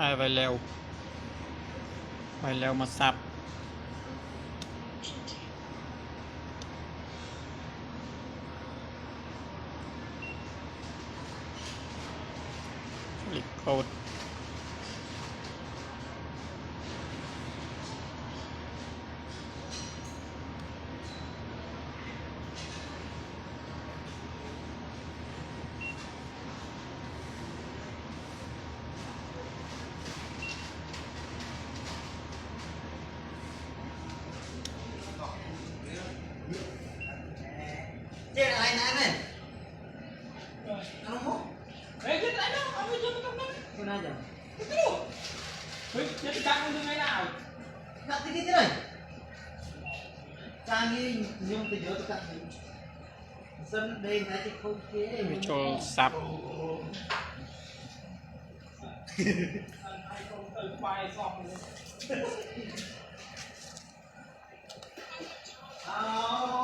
hai vài leo mà sập lịch code chơi lại này ăn không? Đấy, chết lại đâu, ông ấy chưa có trong đó. Cái này giờ Cái đồ. Ôi, chết căng như thế nào? cắt tí này căng như nhung từ giữa tôi cắt dân đây này thì không chế cho sập Oh.